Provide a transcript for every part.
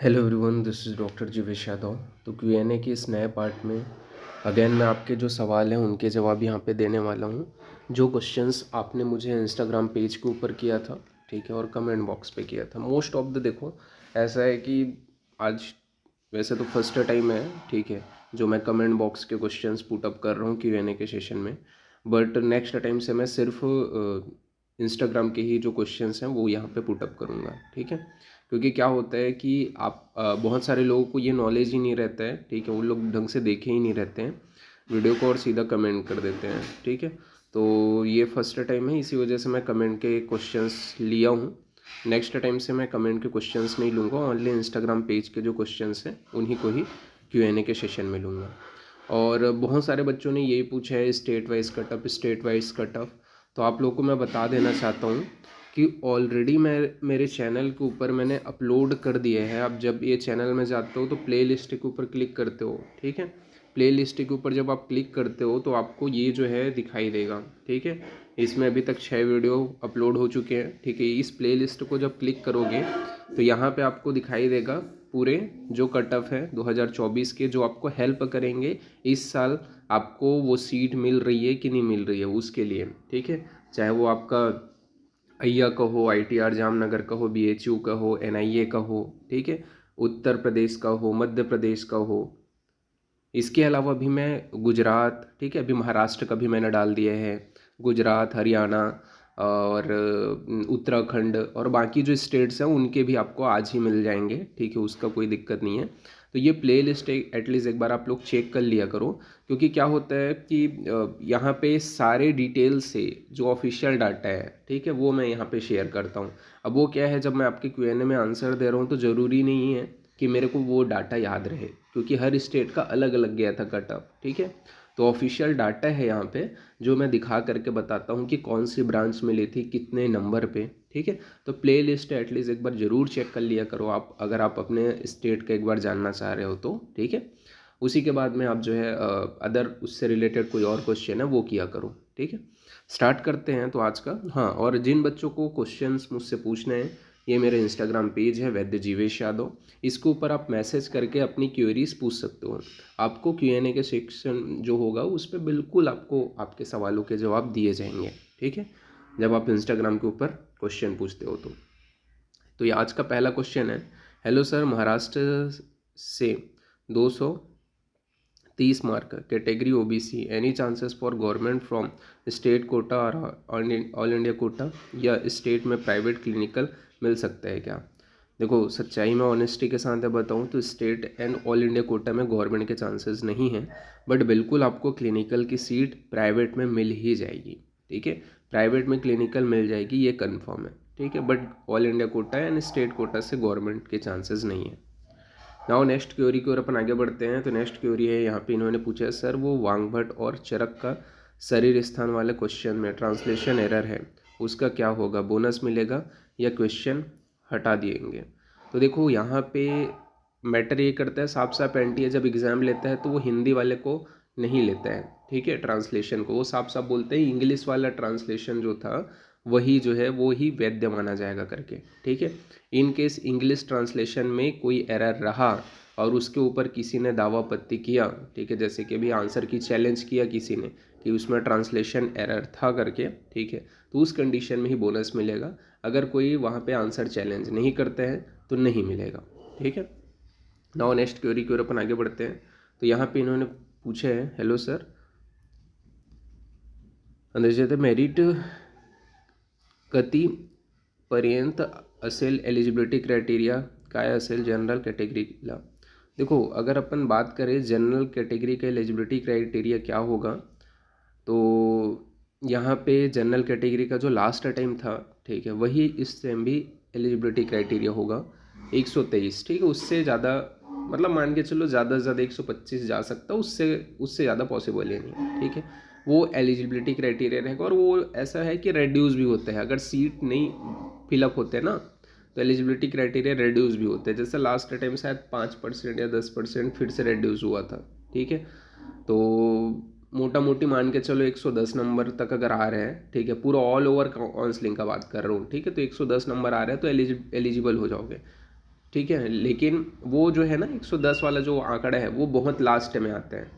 Hello everyone, this is doctor Jeevesh Yadav. तो Q&A के इस नए पार्ट में अगेन मैं आपके जो सवाल हैं उनके जवाब यहाँ पे देने वाला हूँ। जो क्वेश्चंस आपने मुझे इंस्टाग्राम पेज के ऊपर किया था, ठीक है, और कमेंट बॉक्स पे किया था, मोस्ट ऑफ द देखो ऐसा है कि आज वैसे तो फर्स्ट टाइम है, ठीक है, जो मैं कमेंट बॉक्स के क्वेश्चंस पुट अप कर रहा हूँ Q&A के सेशन में। बट नेक्स्ट टाइम से मैं सिर्फ इंस्टाग्राम के ही जो क्वेश्चंस हैं वो यहाँ पे पुट अप करूँगा, ठीक है। क्योंकि क्या होता है कि आप बहुत सारे लोगों को ये नॉलेज ही नहीं रहता है, ठीक है, उन लोग ढंग से देखे ही नहीं रहते हैं वीडियो को और सीधा कमेंट कर देते हैं, ठीक है। तो ये फर्स्ट टाइम है, इसी वजह से मैं कमेंट के क्वेश्चंस लिया हूँ। नेक्स्ट टाइम से मैं कमेंट के क्वेश्चंस नहीं लूँगा, ओनली इंस्टाग्राम पेज के जो क्वेश्चंस हैं उन्हीं को ही Q&A के सेशन में लूँगा। और बहुत सारे बच्चों ने यही पूछा है state wise cut off, state wise cut off. तो आप लोगों को मैं बता देना चाहता हूँ कि ऑलरेडी मैं मेरे चैनल के ऊपर मैंने अपलोड कर दिए हैं। आप जब ये चैनल में जाते हो तो प्ले लिस्ट के ऊपर क्लिक करते हो, ठीक है। प्ले लिस्ट के ऊपर जब आप क्लिक करते हो तो आपको ये जो है दिखाई देगा, ठीक है। इसमें अभी तक 6 वीडियो अपलोड हो चुके हैं, ठीक है। इस प्ले लिस्ट को जब क्लिक करोगे तो यहाँ पे आपको दिखाई देगा पूरे जो कट ऑफ है 2024 के, जो आपको हेल्प करेंगे इस साल आपको वो सीट मिल रही है कि नहीं मिल रही है उसके लिए, ठीक है। चाहे वो आपका अय्या का हो, ITR जामनगर का हो, BHU का हो, NIA का हो, ठीक है, उत्तर प्रदेश का हो, मध्य प्रदेश का हो। इसके अलावा भी मैं गुजरात, ठीक है, अभी महाराष्ट्र का भी मैंने डाल दिया है, गुजरात, हरियाणा और उत्तराखंड और बाकी जो स्टेट्स हैं उनके भी आपको आज ही मिल जाएंगे, ठीक है, उसका कोई दिक्कत नहीं है। तो ये प्ले लिस्ट एटलीस्ट एक बार आप लोग चेक कर लिया करो, क्योंकि क्या होता है कि यहाँ पे सारे डिटेल से जो ऑफिशियल डाटा है, ठीक है, वो मैं यहाँ पे शेयर करता हूँ। अब वो क्या है, जब मैं आपके Q&A में आंसर दे रहा हूँ तो ज़रूरी नहीं है कि मेरे को वो डाटा याद रहे, क्योंकि हर स्टेट का अलग अलग गया था कट ऑफ, ठीक है। तो ऑफिशियल डाटा है यहाँ पे जो मैं दिखा करके बताता हूँ कि कौन सी ब्रांच मिली थी कितने नंबर पे, ठीक है। तो प्ले लिस्ट एटलीस्ट एक बार ज़रूर चेक कर लिया करो आप, अगर आप अपने स्टेट का एक बार जानना चाह रहे हो तो, ठीक है। उसी के बाद में आप जो है अदर उससे रिलेटेड कोई और क्वेश्चन है वो किया करो, ठीक है। स्टार्ट करते हैं तो आज का। हाँ, और जिन बच्चों को क्वेश्चंस मुझसे पूछने हैं, ये मेरे इंस्टाग्राम पेज है वैद्य जीवेश यादव, इसके ऊपर आप मैसेज करके अपनी क्वेरीज पूछ सकते हो। आपको Q&A के सेक्शन जो होगा उस पर बिल्कुल आपको आपके सवालों के जवाब दिए जाएंगे, ठीक है, जब आप इंस्टाग्राम के ऊपर क्वेश्चन पूछते हो तो ये आज का पहला क्वेश्चन है। हेलो सर, महाराष्ट्र से 230 mark category OBC, any chances for government from state quota और ऑल इंडिया कोटा, या स्टेट में प्राइवेट क्लिनिकल मिल सकता है क्या? देखो, सच्चाई में ऑनेस्टी के साथ बताऊं तो state and all India quota में गवर्नमेंट के चांसेस नहीं हैं, बट बिल्कुल आपको क्लिनिकल की सीट प्राइवेट में मिल ही जाएगी, ठीक है। प्राइवेट में क्लिनिकल मिल जाएगी, ये कंफर्म है, ठीक है। But all India Kota and state quota से गवर्नमेंट के चांसेस नहीं है। नाउ नेक्स्ट क्वेरी की ओर अपन आगे बढ़ते हैं। तो नेक्स्ट क्वेरी है, यहाँ पे इन्होंने पूछा है सर वो वांगभट और चरक का शरीर स्थान वाले क्वेश्चन में ट्रांसलेशन एरर है, उसका क्या होगा, बोनस मिलेगा या क्वेश्चन हटा दिएंगे? तो देखो यहाँ पे मैटर ये करता है, साफ साफ एनटीए जब एग्ज़ाम लेता है तो वो हिंदी वाले को नहीं लेता है, ठीक है, ट्रांसलेशन को। वो साफ साफ बोलते हैं इंग्लिश वाला ट्रांसलेशन जो था वही जो है वो ही वैध माना जाएगा करके, ठीक है। इन केस इंग्लिश ट्रांसलेशन में कोई एरर रहा और उसके ऊपर किसी ने दावा आपत्ति किया, ठीक है, जैसे कि अभी आंसर की चैलेंज किया किसी ने कि उसमें ट्रांसलेशन एरर था करके, ठीक है, तो उस कंडीशन में ही बोनस मिलेगा। अगर कोई वहाँ पे आंसर चैलेंज नहीं करते हैं तो नहीं मिलेगा, ठीक है। नाउ नेक्स्ट क्वेरी की ओर अपन आगे बढ़ते हैं। तो यहाँ पे इन्होंने पूछा है, हेलो सर, अंदाजे मेरिट कती पर्यंत असेल एलिजिबिलिटी क्राइटेरिया, काय असेल जनरल कैटेगरीला? देखो, अगर अपन बात करें जनरल कैटेगरी का एलिजिबिलिटी क्राइटेरिया क्या होगा, तो यहाँ पे जनरल कैटेगरी का जो लास्ट टाइम था, ठीक है, वही इस टाइम भी एलिजिबिलिटी क्राइटेरिया होगा 123, ठीक है। उससे ज़्यादा मतलब मान के चलो ज़्यादा से ज़्यादा 125 जा सकता, उससे उससे ज़्यादा पॉसिबल ही नहीं है, ठीक है। वो एलिजिबिलिटी क्राइटेरिया रहेगा और वो ऐसा है कि रेड्यूस भी होता है, अगर सीट नहीं फिलअप होते ना तो एलिजिबिलिटी क्राइटेरिया रेड्यूस भी होते हैं। जैसे लास्ट टाइम शायद 5% या 10% फिर से रेड्यूस हुआ था, ठीक है। तो मोटा मोटी मान के चलो 110 नंबर तक अगर आ रहे हैं, ठीक है, पूरा ऑल ओवर काउंसलिंग का बात कर रहा हूँ, ठीक है, तो 110 नंबर आ रहे हैं तो एलिजिबल हो जाओगे। ठीक है। लेकिन वो जो है ना 110 वाला जो आंकड़ा है वो बहुत लास्ट में आता है।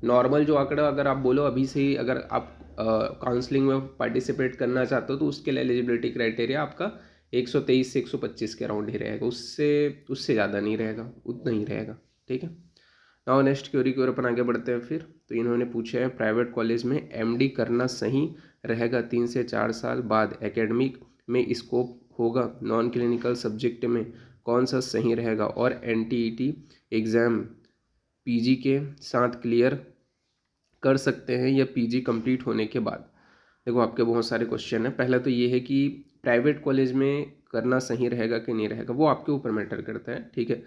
नॉर्मल जो आंकड़ा अगर आप बोलो अभी से ही अगर आप काउंसलिंग में पार्टिसिपेट करना चाहते हो तो उसके लिए एलिजिबिलिटी क्राइटेरिया आपका 123 से 125 के अराउंड ही रहेगा, उससे उससे ज़्यादा नहीं रहेगा, उतना ही रहेगा। ठीक है। नाउ नेक्स्ट क्वेरी की ओर अपन आगे बढ़ते हैं फिर। तो इन्होंने पूछा है प्राइवेट कॉलेज में एमडी करना सही रहेगा 3 से 4 साल बाद एकेडमिक में स्कोप होगा, नॉन क्लिनिकल सब्जेक्ट में कौन सा सही रहेगा, और एनटीईटी एग्ज़ाम पीजी के साथ क्लियर कर सकते हैं या पीजी कंप्लीट होने के बाद। देखो आपके बहुत सारे क्वेश्चन हैं। पहला तो ये है कि प्राइवेट कॉलेज में करना सही रहेगा कि नहीं रहेगा, वो आपके ऊपर मैटर करता है। ठीक है।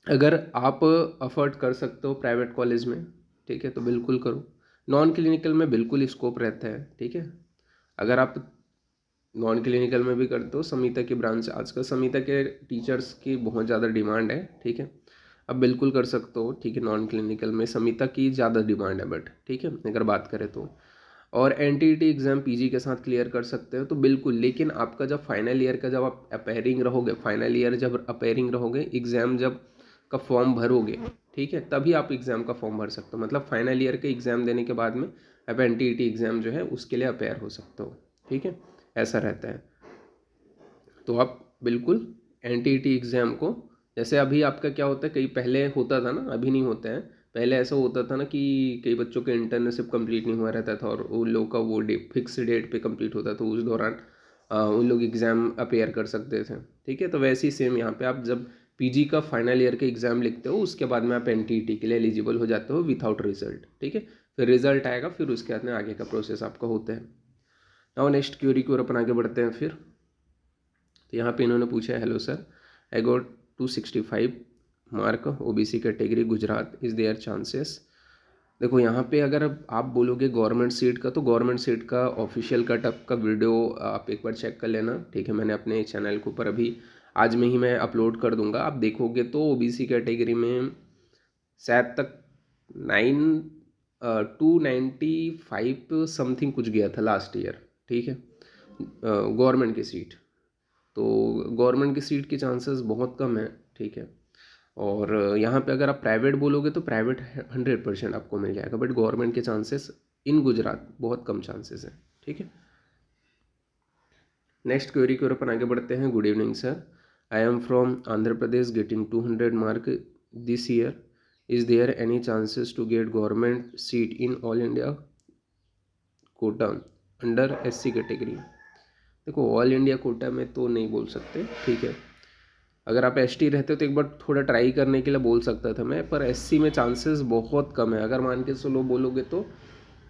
अगर आप अफोर्ड कर सकते हो प्राइवेट कॉलेज में, ठीक है, तो बिल्कुल करो। नॉन क्लिनिकल में बिल्कुल स्कोप रहता है। ठीक है। अगर आप नॉन क्लिनिकल में भी करते हो, समिता की ब्रांच, आजकल समिता के टीचर्स की बहुत ज़्यादा डिमांड है। ठीक है। अब बिल्कुल कर सकते हो। ठीक है। नॉन क्लिनिकल में समिता की ज़्यादा डिमांड है, बट ठीक है अगर बात करें तो। और एनटीईटी एग्ज़ाम पीजी के साथ क्लियर कर सकते हो तो बिल्कुल। लेकिन आपका जब फाइनल ईयर का जब आप अपेयरिंग रहोगे, फाइनल ईयर जब अपेयरिंग रहोगे, एग्ज़ाम जब का फॉर्म भरोगे, ठीक है, तभी आप एग्ज़ाम का फॉर्म भर सकते हो। मतलब फाइनल ईयर के एग्ज़ाम देने के बाद में आप एनटीईटी एग्ज़ाम जो है उसके लिए अपेयर हो सकते हो। ठीक है। ऐसा रहता है। तो आप बिल्कुल एनटीईटी एग्ज़ाम को, जैसे अभी आपका क्या होता है, कई पहले होता था ना, अभी नहीं होता है। पहले ऐसा होता था ना कि कई बच्चों के इंटर्नशिप कंप्लीट नहीं हुआ रहता था और उन लोगों का वो फिक्स डेट पे कंप्लीट होता था, उस दौरान उन लोग एग्ज़ाम अपेयर कर सकते थे। ठीक है। तो वैसे ही सेम यहाँ पे आप जब पीजी का फाइनल ईयर के एग्ज़ाम लिखते हो उसके बाद में आप एनटीईटी के लिए एलिजिबल हो जाते हो विदाउट रिजल्ट। ठीक है। फिर रिजल्ट आएगा, फिर उसके बाद में आगे का प्रोसेस आपका होता है। नाउ नेक्स्ट क्वेरी की ओर अपन आगे बढ़ते हैं फिर। तो यहाँ पे इन्होंने पूछा है, hello sir, I got 265 mark OBC category Gujarat, is there chances. देखो यहाँ पे अगर आप बोलोगे गवर्नमेंट सीट का, तो गवर्नमेंट सीट का ऑफिशियल कटअप का वीडियो आप एक बार चेक कर लेना। ठीक है। मैंने अपने चैनल के ऊपर अभी आज में ही मैं अपलोड कर दूंगा। आप देखोगे तो ओबीसी कैटेगरी में शायद तक 295 समथिंग कुछ गया था लास्ट ईयर। ठीक है। गवर्नमेंट की सीट, तो गवर्नमेंट की सीट के चांसेस बहुत कम है। ठीक है। और यहाँ पे अगर आप प्राइवेट बोलोगे तो प्राइवेट 100% आपको मिल जाएगा, बट गवर्नमेंट के चांसेस इन गुजरात बहुत कम चांसेस हैं। ठीक है। नेक्स्ट क्वेरी की ओर अपन आगे बढ़ते हैं। Good evening sir, I am from Andhra Pradesh getting 200 mark this year, is there any chances to get government seat in all India quota under SC category. देखो ऑल इंडिया कोटा में तो नहीं बोल सकते। ठीक है। अगर आप एसटी रहते तो एक बार थोड़ा ट्राई करने के लिए बोल सकता था मैं, पर एससी में चांसेस बहुत कम है। अगर मान के चलो बोलोगे तो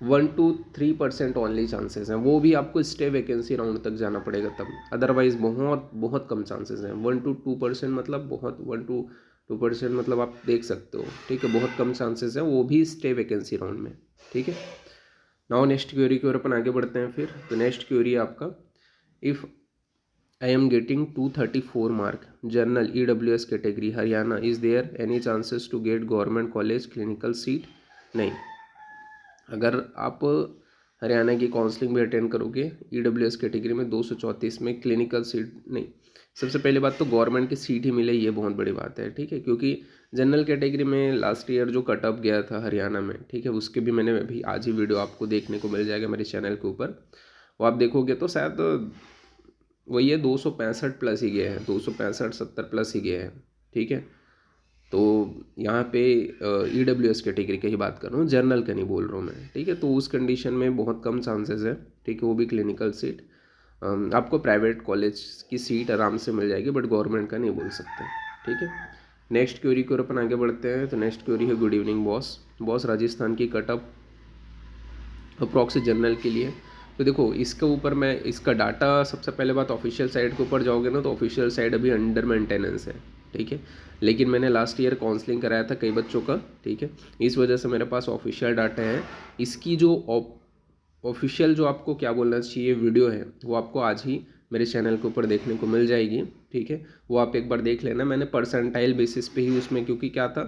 1 to 3% ओनली चांसेस हैं, वो भी आपको स्टे वैकेंसी राउंड तक जाना पड़ेगा तब, अदरवाइज बहुत बहुत कम चांसेस हैं। 1 to 2% मतलब बहुत, 1 to 2% मतलब आप देख सकते हो। ठीक है। बहुत कम चांसेस हैं, वो भी स्टे वैकेंसी राउंड में। ठीक है। नाउ नेक्स्ट क्वेरी की ओर अपन आगे बढ़ते हैं फिर। तो नेक्स्ट क्वेरी है आपका, if I am getting 234 mark general EWS category Haryana, is there any chances to get government college clinical seat? नहीं। अगर आप हरियाणा की काउंसलिंग भी अटेंड करोगे EWS कैटेगरी में 234 में क्लिनिकल सीट नहीं। सबसे पहले बात तो गवर्नमेंट की सीट ही मिले, ये बहुत बड़ी बात है। ठीक है। क्योंकि जनरल कैटेगरी में लास्ट ईयर जो कट ऑफ गया था हरियाणा में, ठीक है, उसके भी मैंने अभी आज ही वीडियो आपको देखने को मिल जाएगा मेरे चैनल के ऊपर। वो आप देखोगे तो शायद वही है 265 प्लस ही गए हैं, 265-70 प्लस ही गए हैं। ठीक है। तो यहाँ पे EWS कैटेगरी की ही बात कर रहा हूँ, जर्नल का नहीं बोल रहा हूँ मैं। ठीक है। तो उस कंडीशन में बहुत कम चांसेस है। ठीक है। वो भी क्लिनिकल सीट, आपको प्राइवेट कॉलेज की सीट आराम से मिल जाएगी, बट गवर्नमेंट का नहीं बोल सकते। ठीक है। नेक्स्ट क्वेरी की ओर अपन आगे बढ़ते हैं। तो नेक्स्ट क्वेरी है, गुड इवनिंग बॉस, राजस्थान की कटअप अप्रॉक्स जनरल के लिए। तो देखो इसके ऊपर मैं इसका डाटा, सबसे पहले बात ऑफिशियल साइट के ऊपर जाओगे ना तो ऑफिशियल साइट अभी अंडर मेंटेनेंस है। ठीक है। लेकिन मैंने लास्ट ईयर काउंसलिंग कराया था कई बच्चों का। ठीक है। इस वजह से मेरे पास ऑफिशियल डाटा है। इसकी जो ऑफिशियल जो आपको क्या बोलना चाहिए वीडियो है, वो आपको आज ही मेरे चैनल के ऊपर देखने को मिल जाएगी। ठीक है। वो आप एक बार देख लेना। मैंने परसेंटाइल बेसिस पे ही उसमें, क्योंकि क्या था,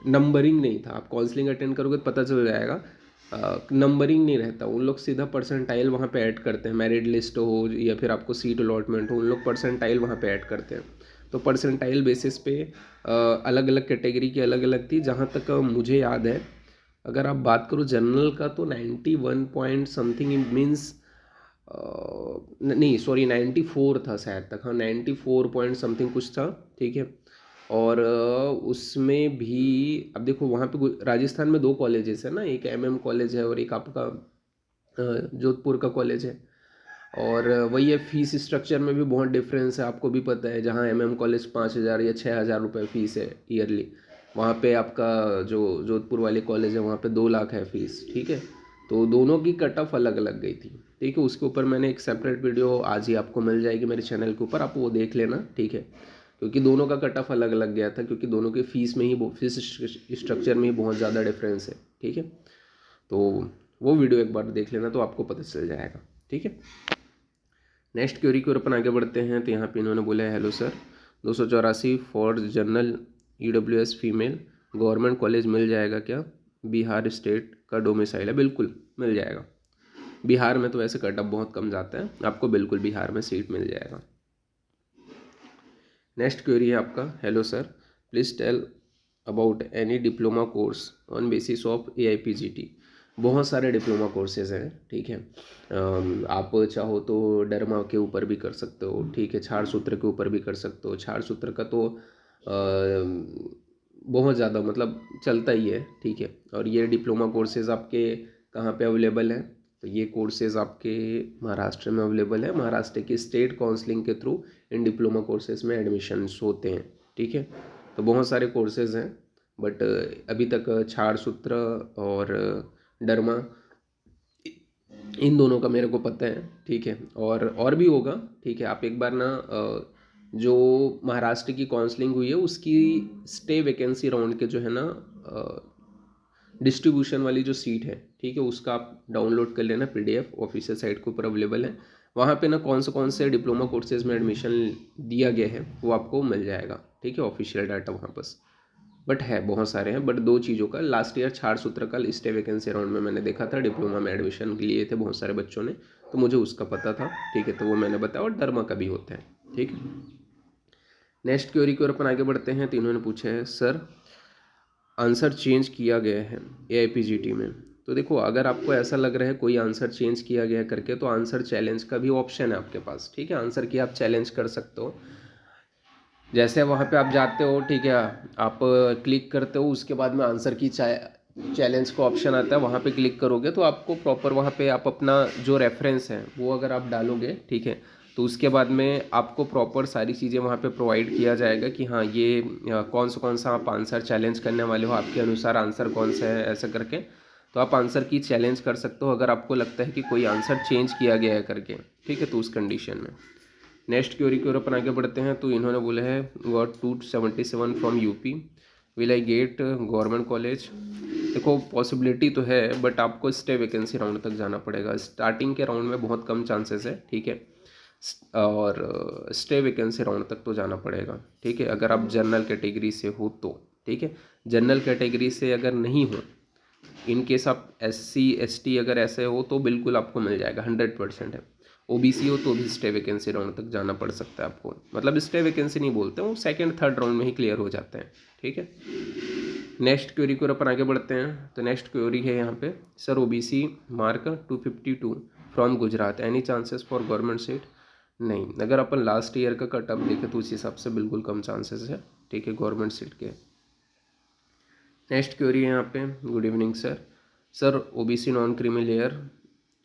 नंबरिंग नहीं था। आप काउंसलिंग अटेंड करोगे तो पता चल जाएगा नंबरिंग नहीं रहता, उन लोग सीधा परसेंटाइल वहाँ पे ऐड करते हैं, मेरिट लिस्ट हो या फिर आपको सीट अलॉटमेंट हो, उन लोग परसेंटाइल वहाँ पे ऐड करते हैं। तो परसेंटाइल बेसिस पे अलग अलग कैटेगरी की अलग अलग थी। जहाँ तक मुझे याद है, अगर आप बात करो जनरल का तो 91 पॉइंट समथिंग मीन्स, नहीं सॉरी 94 था शायद तक, हाँ 94 पॉइंट समथिंग कुछ था, ठीक है। और उसमें भी अब देखो वहाँ पे राजस्थान में दो कॉलेजेस है ना, एक एमएम कॉलेज है और एक आपका जोधपुर का कॉलेज है। और वही है, फीस स्ट्रक्चर में भी बहुत डिफरेंस है, आपको भी पता है। जहाँ एमएम कॉलेज 5,000 या 6,000 रुपये फ़ीस है ईयरली, वहाँ पे आपका जो जोधपुर वाले कॉलेज है वहाँ पे 2 लाख है फ़ीस, ठीक है। तो दोनों की कट ऑफ अलग अलग गई थी, ठीक है। उसके ऊपर मैंने एक सेपरेट वीडियो आज ही आपको मिल जाएगी मेरे चैनल के ऊपर, आप वो देख लेना, ठीक है। क्योंकि दोनों का कट ऑफ अलग अलग गया था, क्योंकि दोनों के फीस में ही फीस स्ट्रक्चर में ही बहुत ज़्यादा डिफरेंस है, ठीक है। तो वो वीडियो एक बार देख लेना तो आपको पता चल जाएगा, ठीक है। नेक्स्ट क्वेरी की ओर अपन आगे बढ़ते हैं। तो यहाँ पे इन्होंने बोला है, hello sir, 284 for general EWS female government college मिल जाएगा क्या? बिहार स्टेट का डोमिसाइल है। बिल्कुल मिल जाएगा। बिहार में तो वैसे कट ऑफ बहुत कम जाता है, आपको बिल्कुल बिहार में सीट मिल जाएगा। नेक्स्ट क्वेरी है आपका, hello sir, please tell about any diploma course on basis of AIPGT। बहुत सारे डिप्लोमा कोर्सेज हैं, ठीक है। आप चाहो तो डरमा के ऊपर भी कर सकते हो, ठीक है। छाड़ सूत्र के ऊपर भी कर सकते हो। छाड़ सूत्र का तो बहुत ज़्यादा मतलब चलता ही है, ठीक है। और ये डिप्लोमा कोर्सेज आपके कहाँ पे अवेलेबल हैं? तो ये कोर्सेज आपके महाराष्ट्र में अवेलेबल है। महाराष्ट्र की स्टेट काउंसलिंग के थ्रू इन डिप्लोमा कोर्सेज में एडमिशन्स होते हैं, ठीक है। तो बहुत सारे कोर्सेज हैं, बट अभी तक छाड़ सूत्र और डरमा, इन दोनों का मेरे को पता है, ठीक है। और भी होगा, ठीक है। आप एक बार ना जो महाराष्ट्र की काउंसलिंग हुई है उसकी स्टे वैकेंसी राउंड के जो है ना डिस्ट्रीब्यूशन वाली जो सीट है, ठीक है, उसका आप डाउनलोड कर लेना, PDF ऑफिशियल साइट के ऊपर अवेलेबल है। वहाँ पे ना कौन से डिप्लोमा कोर्सेज में एडमिशन दिया गया है वो आपको मिल जाएगा, ठीक है। ऑफिशियल डाटा वहाँ पर बट है, बहुत सारे हैं। बट दो चीज़ों का लास्ट ईयर छाड़ सूत्र का स्टे वैकेंसी राउंड में मैंने देखा था, डिप्लोमा में एडमिशन लिए थे बहुत सारे बच्चों ने, तो मुझे उसका पता था, ठीक है। तो वो मैंने बताया, और डरमा का भी होता है, ठीक है। नेक्स्ट क्वेरी की ओर अपन आगे बढ़ते हैं। तो इन्होंने पूछा है, सर आंसर चेंज किया गया है AIPGT में। तो देखो, अगर आपको ऐसा लग रहा है कोई आंसर चेंज किया गया करके, तो आंसर चैलेंज का भी ऑप्शन है आपके पास, ठीक है। आंसर की आप चैलेंज कर सकते हो। जैसे वहाँ पे आप जाते हो, ठीक है, आप क्लिक करते हो, उसके बाद में आंसर की चैलेंज का ऑप्शन आता है, वहाँ पे क्लिक करोगे तो आपको प्रॉपर वहाँ पे आप अपना जो रेफरेंस है वो अगर आप डालोगे, ठीक है, तो उसके बाद में आपको प्रॉपर सारी चीज़ें वहाँ पे प्रोवाइड किया जाएगा कि हाँ ये कौन सा आप आंसर चैलेंज करने वाले हो, आपके अनुसार आंसर कौन सा है, ऐसा करके तो आप आंसर की चैलेंज कर सकते हो अगर आपको लगता है कि कोई आंसर चेंज किया गया है करके, ठीक है। तो उस कंडीशन में नेक्स्ट क्वेरी की ओर अपन आगे बढ़ते हैं। तो इन्होंने बोला है, got 277 from UP, will I get government college? देखो पॉसिबिलिटी तो है, बट आपको स्टे वैकेंसी राउंड तक जाना पड़ेगा। स्टार्टिंग के राउंड में बहुत कम चांसेस है, ठीक है। और स्टे वैकेंसी राउंड तक तो जाना पड़ेगा, ठीक है। अगर आप जनरल कैटेगरी से हो तो, ठीक है। जनरल कैटेगरी से अगर नहीं हो, इन केस आप SC ST अगर ऐसे हो तो बिल्कुल आपको मिल जाएगा, 100% है। OBC हो तो भी स्टे वैकेंसी राउंड तक जाना पड़ सकता है आपको, मतलब स्टे वैकेंसी नहीं बोलते, वो सेकंड थर्ड राउंड में ही क्लियर हो जाते हैं, ठीक है। नेक्स्ट क्वेरी को अपन आगे बढ़ते हैं। तो नेक्स्ट क्वेरी है यहाँ पे, sir OBC mark 252 from Gujarat, any chances for government seat? नहीं। अगर अपन लास्ट ईयर का कट ऑफ देखें तो उस हिसाब से बिल्कुल कम चांसेस है, ठीक है, गवर्नमेंट सीट के। नेक्स्ट क्वेरी है यहाँ पे, good evening sir, sir OBC non creamy layer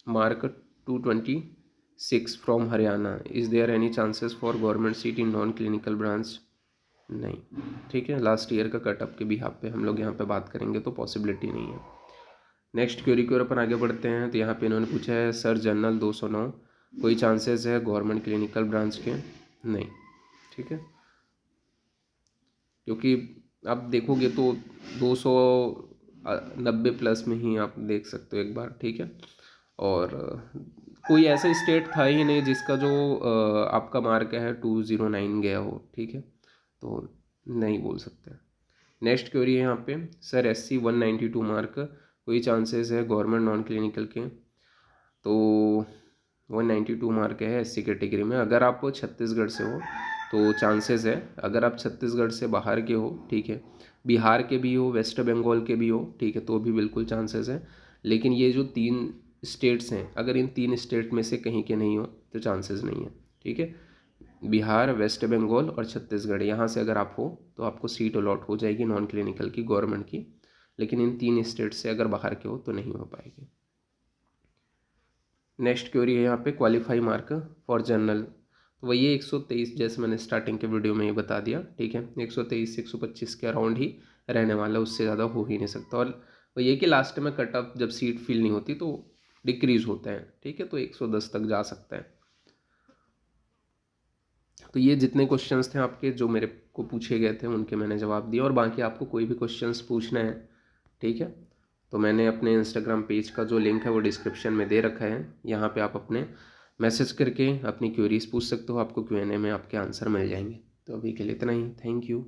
mark 226 from Haryana, is there any chances for government seat in non clinical branch? नहीं, ठीक है। लास्ट ईयर का कट ऑफ के बिहाफ पे हम लोग यहाँ पे बात करेंगे तो पॉसिबिलिटी नहीं है। नेक्स्ट क्वेरी की ओर अपन आगे बढ़ते हैं। तो यहाँ पे इन्होंने पूछा है, सर जनरल 209 कोई चांसेस है गवर्नमेंट क्लिनिकल ब्रांच के? नहीं, ठीक है। क्योंकि आप देखोगे तो 290 प्लस में ही आप देख सकते हो एक बार, ठीक है। और कोई ऐसा स्टेट था ही नहीं जिसका जो आपका मार्क है 209 गया हो, ठीक है, तो नहीं बोल सकते। नेक्स्ट क्वेरी है यहाँ पे, सर SC 192 मार्क कोई चांसेस है गवर्नमेंट नॉन क्लिनिकल के, तो 192 मार्क है SC कैटेगरी में। अगर आप छत्तीसगढ़ से हो तो चांसेस है, अगर आप छत्तीसगढ़ से बाहर के हो, ठीक है, बिहार के भी हो, वेस्ट बंगाल के भी हो, ठीक है, तो भी बिल्कुल चांसेस है। लेकिन ये जो 3 स्टेट्स हैं, अगर इन 3 स्टेट में से कहीं के नहीं हो तो चांसेस नहीं है, ठीक है। बिहार, वेस्ट बंगाल और छत्तीसगढ़, यहाँ से अगर आप हो तो आपको सीट अलॉट हो जाएगी नॉन क्लिनिकल की, गवर्नमेंट की। लेकिन इन 3 स्टेट से अगर बाहर के हो तो नहीं हो पाएगी। नेक्स्ट क्वेरी है यहाँ पे, क्वालिफाई मार्क फॉर जनरल, तो वही है 123, जैसे मैंने स्टार्टिंग के वीडियो में ये बता दिया, ठीक है। 123 125 के अराउंड ही रहने वाला, उससे ज़्यादा हो ही नहीं सकता। और वही है कि लास्ट में कट ऑफ जब सीट फिल नहीं होती तो डिक्रीज होता है, ठीक है, तो 110 तक जा सकता है। तो ये जितने क्वेश्चंस थे आपके जो मेरे को पूछे गए थे उनके मैंने जवाब दिया। और बाकी आपको कोई भी क्वेश्चंस पूछना है, ठीक है, तो मैंने अपने इंस्टाग्राम पेज का जो लिंक है वो डिस्क्रिप्शन में दे रखा है, यहाँ पे आप अपने मैसेज करके अपनी क्वेरीज पूछ सकते हो, आपको Q&A में आपके आंसर मिल जाएंगे। तो अभी के लिए इतना ही, थैंक यू।